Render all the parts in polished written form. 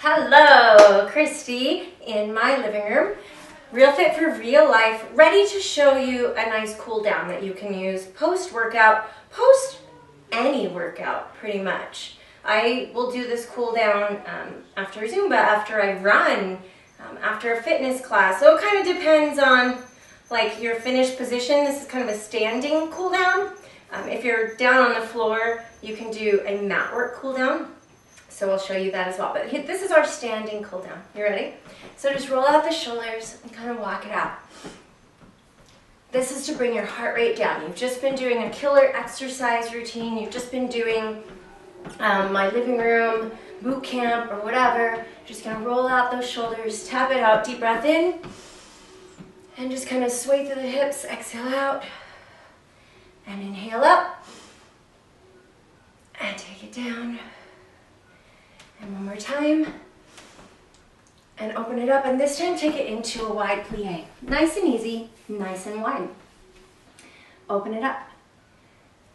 Hello, Christy in my living room. Real fit for real life, ready to show you a nice cool down that you can use post-workout, post any workout pretty much. I will do this cool down after Zumba, after I run, after a fitness class. So it kind of depends on like your finished position. This is kind of a standing cool down. If you're down on the floor, you can do a mat work cool down. So I'll show you that as well. But this is our standing cool down. You ready? So just roll out the shoulders and kind of walk it out. This is to bring your heart rate down. You've just been doing a killer exercise routine. You've just been doing my living room, boot camp, or whatever. Just gonna roll out those shoulders, tap it out, deep breath in, and just kind of sway through the hips. Exhale out, and inhale up, and take it down. And one more time, and open it up, and this time take it into a wide plie. Nice and easy, nice and wide. Open it up.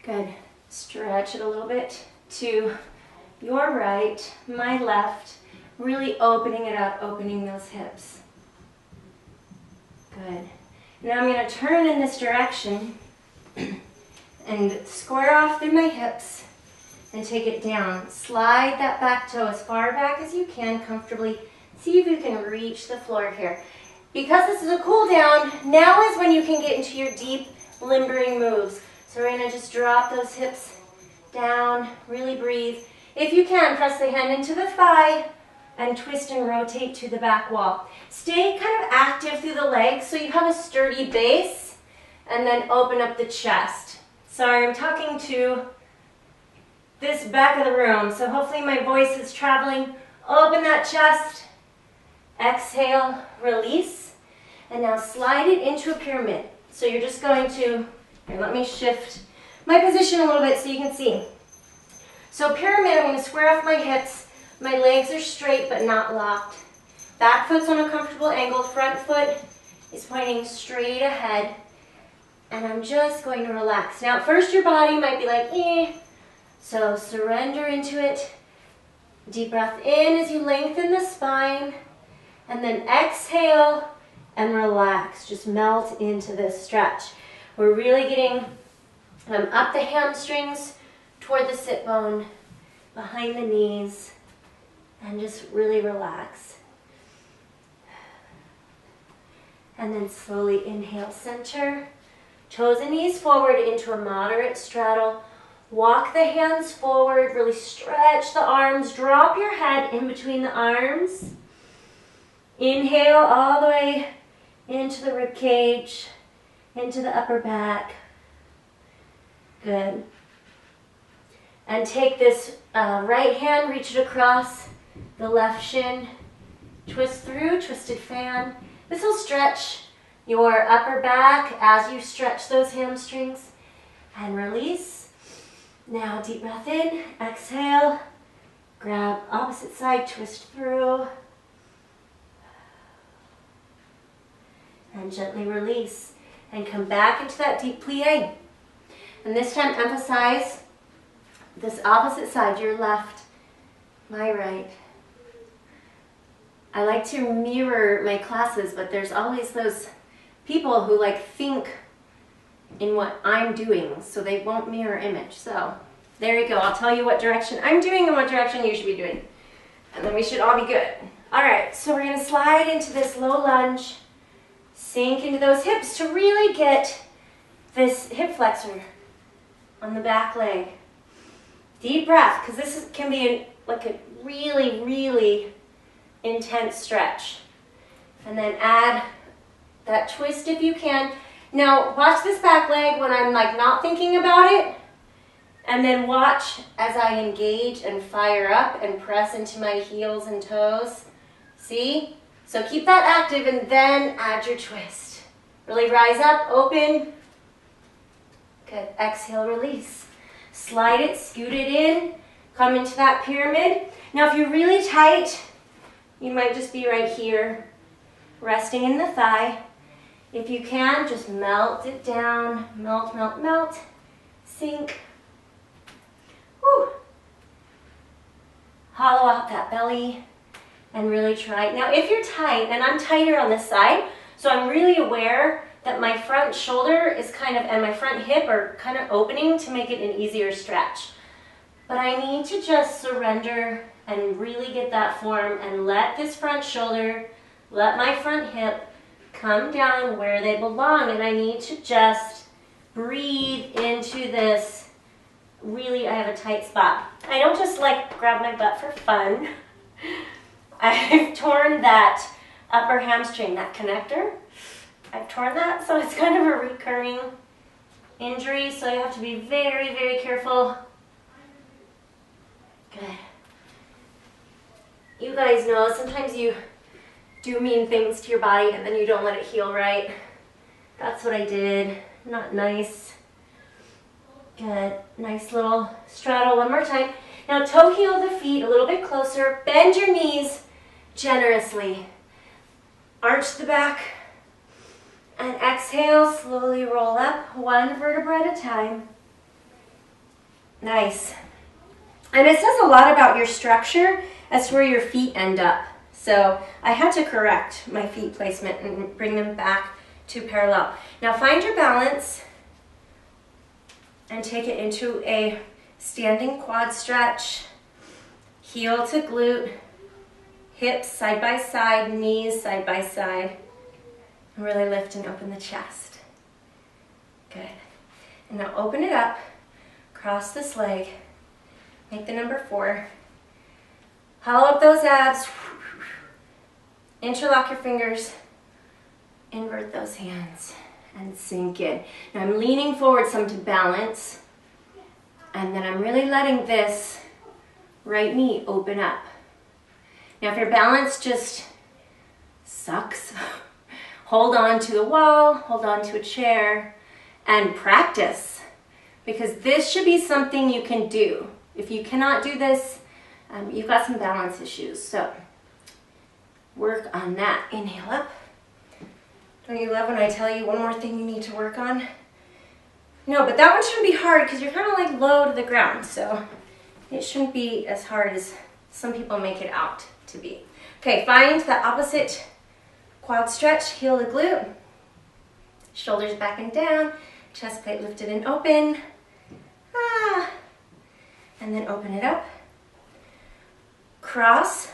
Good. Stretch it a little bit to your right, my left, really opening it up, opening those hips. Good. Now I'm going to turn in this direction and square off through my hips. And take it down. Slide that back toe as far back as you can comfortably. See if you can reach the floor here. Because this is a cool down, now is when you can get into your deep limbering moves. So we're going to just drop those hips down, really breathe. If you can, press the hand into the thigh and twist and rotate to the back wall. Stay kind of active through the legs so you have a sturdy base, and then open up the chest. Sorry, I'm talking to this back of the room, so hopefully my voice is traveling. Open that chest, exhale, release, and now slide it into a pyramid. So you're just going to, here, let me shift my position a little bit so you can see. So pyramid, I'm going to square off my hips, my legs are straight but not locked. Back foot's on a comfortable angle, front foot is pointing straight ahead, and I'm just going to relax. Now at first your body might be like, eh, so surrender into it. Deep breath in as you lengthen the spine, and then exhale and relax. Just melt into this stretch. We're really getting up the hamstrings toward the sit bone, behind the knees, and just really relax. And then slowly inhale, center, toes and knees forward into a moderate straddle. Walk the hands forward, really stretch the arms, drop your head in between the arms. Inhale all the way into the rib cage, into the upper back. Good. And take this right hand, reach it across the left shin, twist through, twisted fan. This will stretch your upper back as you stretch those hamstrings, and release. Now deep breath in, exhale, grab opposite side, twist through, and gently release. And come back into that deep plie. And this time emphasize this opposite side, your left, my right. I like to mirror my classes, but there's always those people who like think in what I'm doing, so they won't mirror image. So there you go. I'll tell you what direction I'm doing and what direction you should be doing, and then we should all be good. All right, so we're going to slide into this low lunge, sink into those hips to really get this hip flexor on the back leg. Deep breath, because this can be like a really, really intense stretch. And then add that twist if you can. Now, watch this back leg when I'm like not thinking about it, and then watch as I engage and fire up and press into my heels and toes. See? So keep that active and then add your twist. Really rise up, open. Good. Exhale, release. Slide it, scoot it in, come into that pyramid. Now, if you're really tight, you might just be right here, resting in the thigh. If you can, just melt it down. Melt, melt, melt. Sink. Whew. Hollow out that belly. and really try. Now, if you're tight, and I'm tighter on this side, so I'm really aware that my front shoulder is kind of, and my front hip are kind of opening to make it an easier stretch. But I need to just surrender and really get that form and let this front shoulder, let my front hip come down where they belong. And I need to just breathe into this. Really, I have a tight spot. I don't just like grab my butt for fun. I've torn that upper hamstring, that connector. I've torn that, so it's kind of a recurring injury, so you have to be very, very careful. Good. You guys know sometimes you do mean things to your body and then you don't let it heal right. That's what I did. Not nice. Good. Nice little straddle one more time. Now toe heel the feet a little bit closer. Bend your knees generously. Arch the back. And exhale, slowly roll up, one vertebra at a time. Nice. And it says a lot about your structure as to where your feet end up. So I had to correct my feet placement and bring them back to parallel. Now find your balance and take it into a standing quad stretch. Heel to glute, hips side by side, knees side by side. And really lift and open the chest. Good. And now open it up, cross this leg, make the number 4. Hollow up those abs, interlock your fingers, invert those hands, and sink in. Now I'm leaning forward some to balance, and then I'm really letting this right knee open up. Now if your balance just sucks, hold on to the wall, hold on to a chair, and practice. Because this should be something you can do. If you cannot do this, you've got some balance issues. So work on that. Inhale up. Don't you love when I tell you one more thing you need to work on? No, but that one shouldn't be hard because you're kind of like low to the ground. So it shouldn't be as hard as some people make it out to be. Okay, find the opposite quad stretch, heel to glute, shoulders back and down, chest plate lifted and open, and then open it up, cross,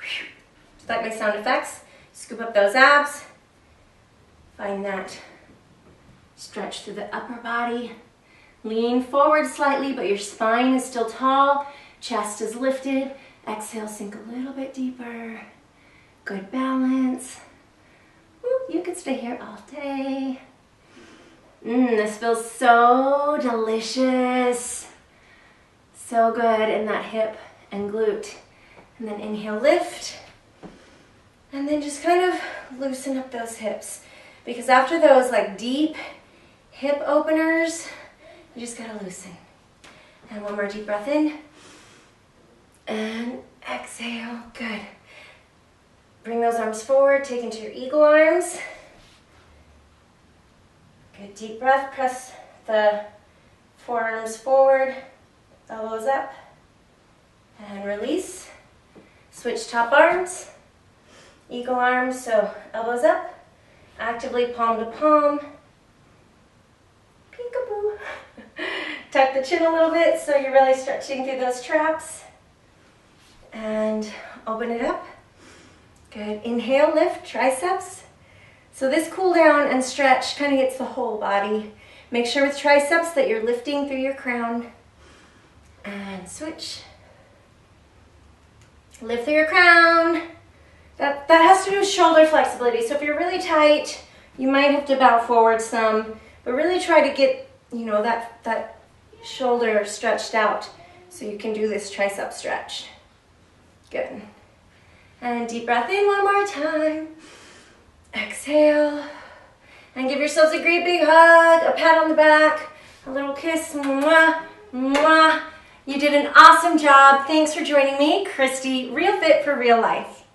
just like my sound effects, scoop up those abs, find that stretch through the upper body, lean forward slightly, but your spine is still tall, chest is lifted, exhale, sink a little bit deeper, good balance. You could stay here all day. This feels so delicious. So good in that hip and glute. And then inhale, lift. And then just kind of loosen up those hips. Because after those like deep hip openers, you just gotta loosen. And one more deep breath in. And exhale, good. Bring those arms forward, take into your eagle arms. Good, deep breath, press the forearms forward, elbows up, and release. Switch top arms, eagle arms, so elbows up, actively palm to palm. Peekaboo. Tuck the chin a little bit so you're really stretching through those traps. And open it up. Good. Inhale, lift, triceps. So this cool down and stretch kind of gets the whole body. Make sure with triceps that you're lifting through your crown. And switch. Lift through your crown. That has to do with shoulder flexibility. So if you're really tight, you might have to bow forward some, but really try to get, you know, that shoulder stretched out so you can do this tricep stretch. Good. And deep breath in one more time. Exhale. And give yourselves a great big hug, a pat on the back, a little kiss. Mwah, mwah. You did an awesome job. Thanks for joining me, Christy, Real Fit for Real Life.